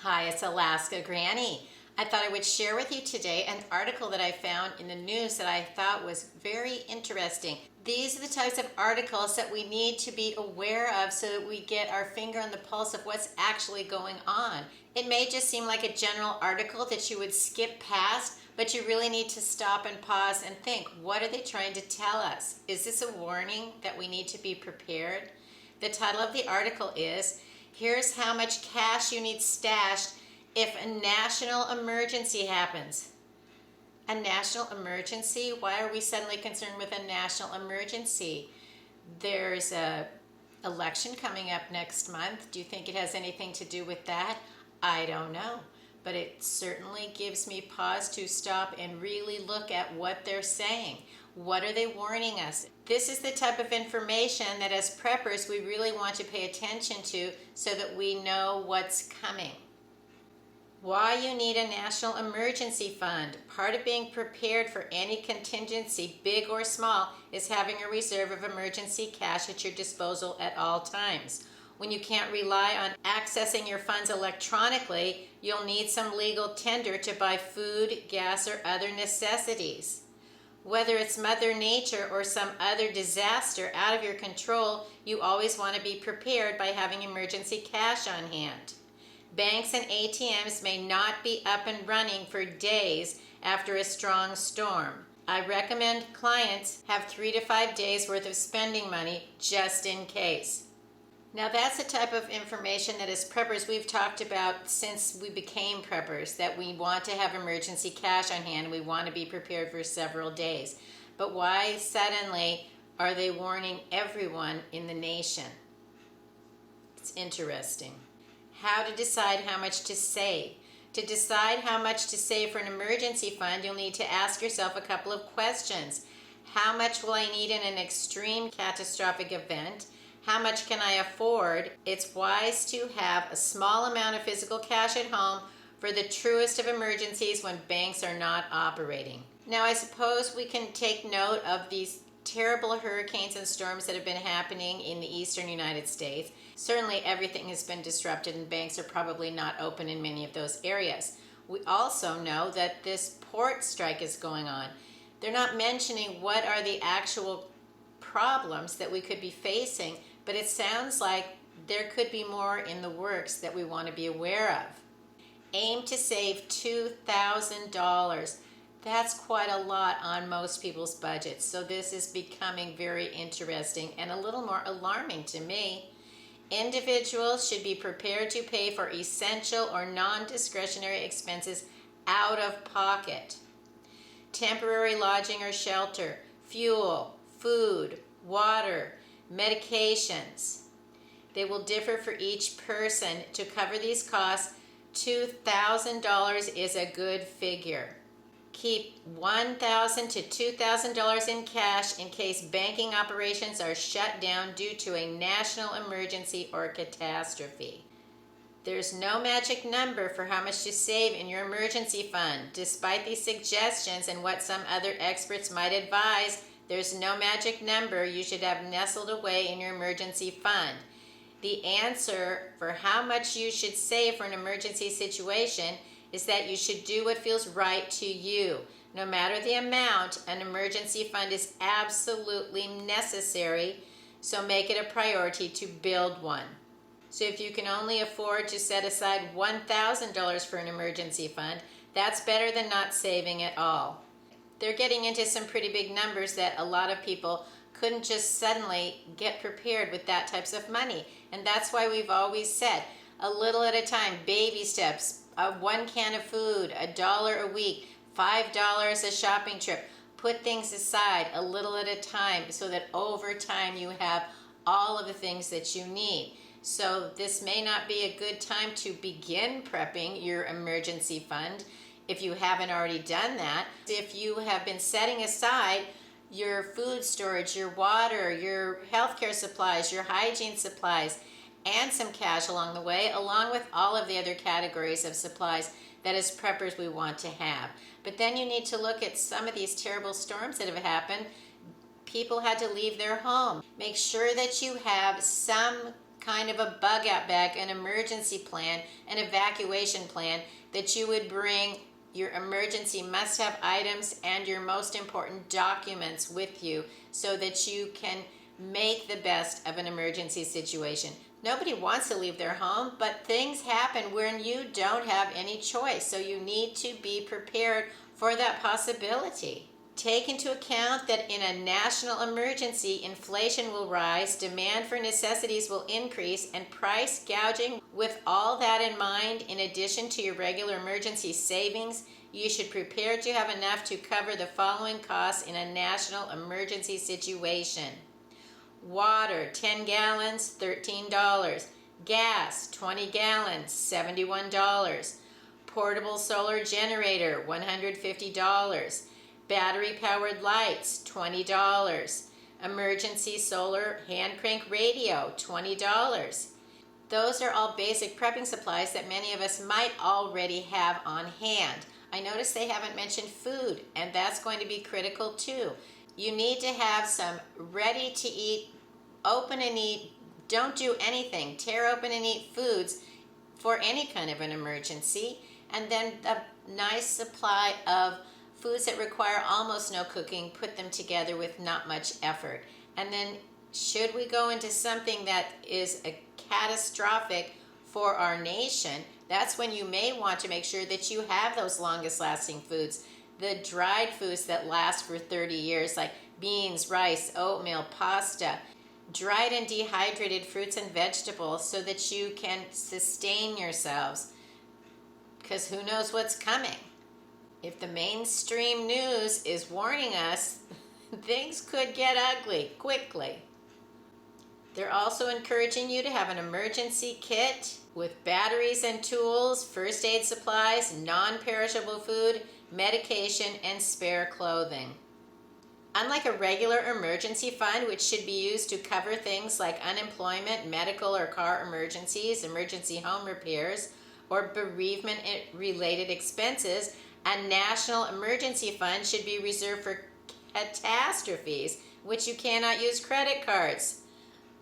Hi, it's Alaska Granny. I thought I would share with you today an article that I found in the news that I thought was very interesting. These are the types of articles that we need to be aware of so that we get our finger on the pulse of what's actually going on. It may just seem like a general article that you would skip past, but you really need to stop and pause and think, what are they trying to tell us? Is this a warning that we need to be prepared? The title of the article is, "Here's how much cash you need stashed if a national emergency happens." A national emergency? Why are we suddenly concerned with a national emergency? There's a election coming up next month. Do you think it has anything to do with that? I don't know. But it certainly gives me pause to stop and really look at what they're saying. What are they warning us? This is the type of information that as preppers we really want to pay attention to so that we know what's coming. Why you need a national emergency fund. Part of being prepared for any contingency, big or small, is having a reserve of emergency cash at your disposal at all times. When you can't rely on accessing your funds electronically, you'll need some legal tender to buy food, gas, or other necessities. Whether it's Mother Nature or some other disaster out of your control, you always want to be prepared by having emergency cash on hand. Banks and ATMs may not be up and running for days after a strong storm. I recommend clients have 3 to 5 days worth of spending money just in case. Now that's the type of information that as preppers we've talked about since we became preppers, that we want to have emergency cash on hand. We want to be prepared for several days. But why suddenly are they warning everyone in the nation? It's interesting. How to decide how much to save. To decide how much to save for an emergency fund, you'll need to ask yourself a couple of questions. How much will I need in an extreme catastrophic event? How much can I afford? It's wise to have a small amount of physical cash at home for the truest of emergencies when banks are not operating. Now, I suppose we can take note of these terrible hurricanes and storms that have been happening in the eastern United States. Certainly everything has been disrupted and banks are probably not open in many of those areas. We also know that this port strike is going on. They're not mentioning what are the actual problems that we could be facing, but it sounds like there could be more in the works that we want to be aware of. Aim to save $2,000. That's quite a lot on most people's budgets, so this is becoming very interesting and a little more alarming to me. Individuals should be prepared to pay for essential or non-discretionary expenses out of pocket. Temporary lodging or shelter, fuel, food, water, medications. They will differ for each person. To cover these costs, $2,000 is a good figure. Keep $1,000 to $2,000 in cash in case banking operations are shut down due to a national emergency or catastrophe. There's no magic number for how much to save in your emergency fund. Despite these suggestions and what some other experts might advise, there's no magic number you should have nestled away in your emergency fund. The answer for how much you should save for an emergency situation is that you should do what feels right to you. No matter the amount, an emergency fund is absolutely necessary, so make it a priority to build one. So if you can only afford to set aside $1,000 for an emergency fund, that's better than not saving at all. They're getting into some pretty big numbers that a lot of people couldn't just suddenly get prepared with that types of money. And that's why we've always said, a little at a time, baby steps, 1 can of food, $1 a week, $5 a shopping trip. Put things aside a little at a time so that over time you have all of the things that you need. So this may not be a good time to begin prepping your emergency fund if you haven't already done that. If you have been setting aside your food storage, your water, your healthcare supplies, your hygiene supplies, and some cash along the way, along with all of the other categories of supplies that as preppers we want to have. But then you need to look at some of these terrible storms that have happened. People had to leave their home. Make sure that you have some kind of a bug out bag, an emergency plan, an evacuation plan, that you would bring your emergency must-have items and your most important documents with you so that you can make the best of an emergency situation. Nobody wants to leave their home, but things happen when you don't have any choice, so you need to be prepared for that possibility. Take into account that in a national emergency, inflation will rise, demand for necessities will increase, and price gouging. With all that in mind, in addition to your regular emergency savings, you should prepare to have enough to cover the following costs in a national emergency situation. Water, 10 gallons, $13. Gas, 20 gallons, $71. Portable solar generator, $150. Battery-powered lights, $20. Emergency solar hand crank radio, $20. Those are all basic prepping supplies that many of us might already have on hand. I notice they haven't mentioned food, and that's going to be critical too. You need to have some ready-to-eat, open and eat, don't do anything, tear open and eat foods for any kind of an emergency, and then a nice supply of foods that require almost no cooking, put them together with not much effort. And then should we go into something that is a catastrophic for our nation, that's when you may want to make sure that you have those longest lasting foods, the dried foods that last for 30 years, like beans, rice, oatmeal, pasta, dried and dehydrated fruits and vegetables, so that you can sustain yourselves, because who knows what's coming. If the mainstream news is warning us, things could get ugly quickly. They're also encouraging you to have an emergency kit with batteries and tools, first aid supplies, non-perishable food, medication, and spare clothing. Unlike a regular emergency fund, which should be used to cover things like unemployment, medical or car emergencies, emergency home repairs, or bereavement-related expenses, a national emergency fund should be reserved for catastrophes, which you cannot use credit cards.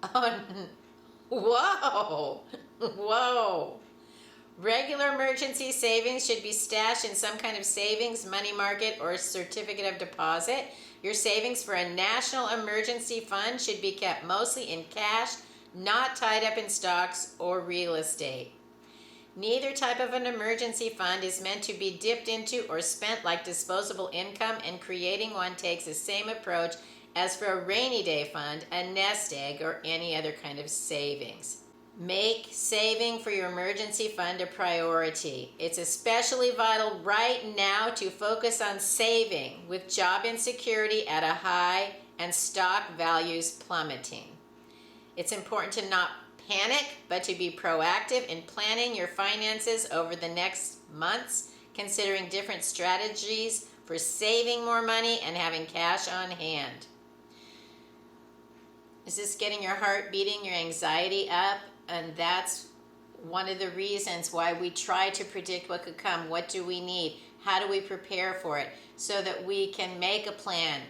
Oh, whoa, whoa. Regular emergency savings should be stashed in some kind of savings, money market, or certificate of deposit. Your savings for a national emergency fund should be kept mostly in cash, not tied up in stocks or real estate. Neither type of an emergency fund is meant to be dipped into or spent like disposable income, and creating one takes the same approach as for a rainy day fund, a nest egg, or any other kind of savings. Make saving for your emergency fund a priority. It's especially vital right now to focus on saving, with job insecurity at a high and stock values plummeting. It's important to not panic, but to be proactive in planning your finances over the next months, considering different strategies for saving more money and having cash on hand. Is this getting your heart beating, your anxiety up? And that's one of the reasons why we try to predict what could come. What do we need? How do we prepare for it? So that we can make a plan,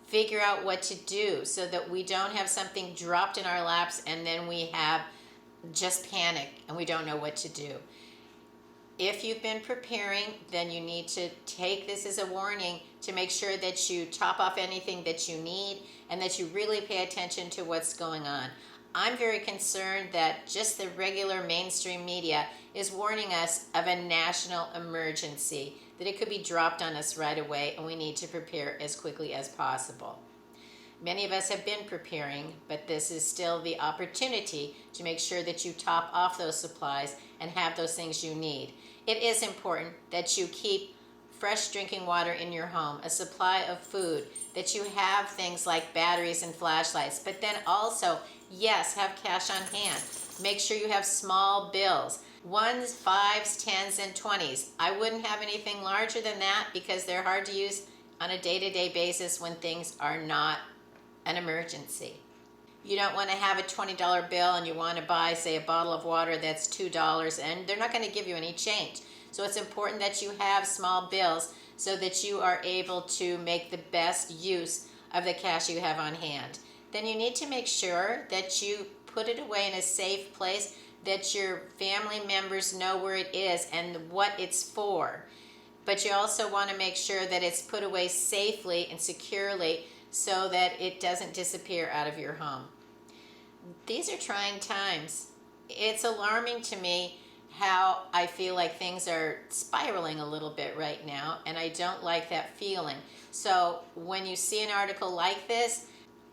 figure out what to do, so that we don't have something dropped in our laps and then we have just panic and we don't know what to do. If you've been preparing, then you need to take this as a warning to make sure that you top off anything that you need and that you really pay attention to what's going on. I'm very concerned that just the regular mainstream media is warning us of a national emergency, that it could be dropped on us right away, and we need to prepare as quickly as possible. Many of us have been preparing, but this is still the opportunity to make sure that you top off those supplies and have those things you need. It is important that you keep fresh drinking water in your home, a supply of food, that you have things like batteries and flashlights, but then also, yes, have cash on hand. Make sure you have small bills, 1s, 5s, 10s, and 20s. I wouldn't have anything larger than that because they're hard to use on a day-to-day basis when things are not an emergency. You don't want to have a $20 bill and you want to buy, say, a bottle of water that's $2, and they're not going to give you any change. So it's important that you have small bills so that you are able to make the best use of the cash you have on hand. Then you need to make sure that you put it away in a safe place that your family members know where it is and what it's for. But you also want to make sure that it's put away safely and securely so that it doesn't disappear out of your home. These are trying times. It's alarming to me how I feel like things are spiraling a little bit right now, and I don't like that feeling. So when you see an article like this,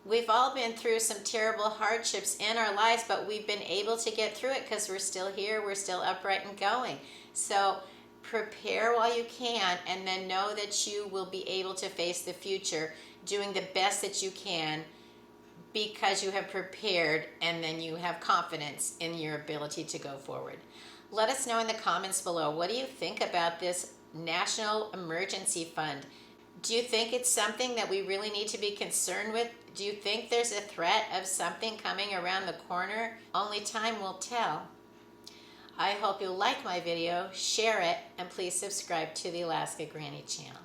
we've all been through some terrible hardships in our lives, but we've been able to get through it because we're still here, we're still upright and going. So prepare while you can, and then know that you will be able to face the future doing the best that you can, because you have prepared and then you have confidence in your ability to go forward. Let us know in the comments below, what do you think about this National Emergency Fund? Do you think it's something that we really need to be concerned with? Do you think there's a threat of something coming around the corner? Only time will tell. I hope you'll like my video, share it, and please subscribe to the Alaska Granny channel.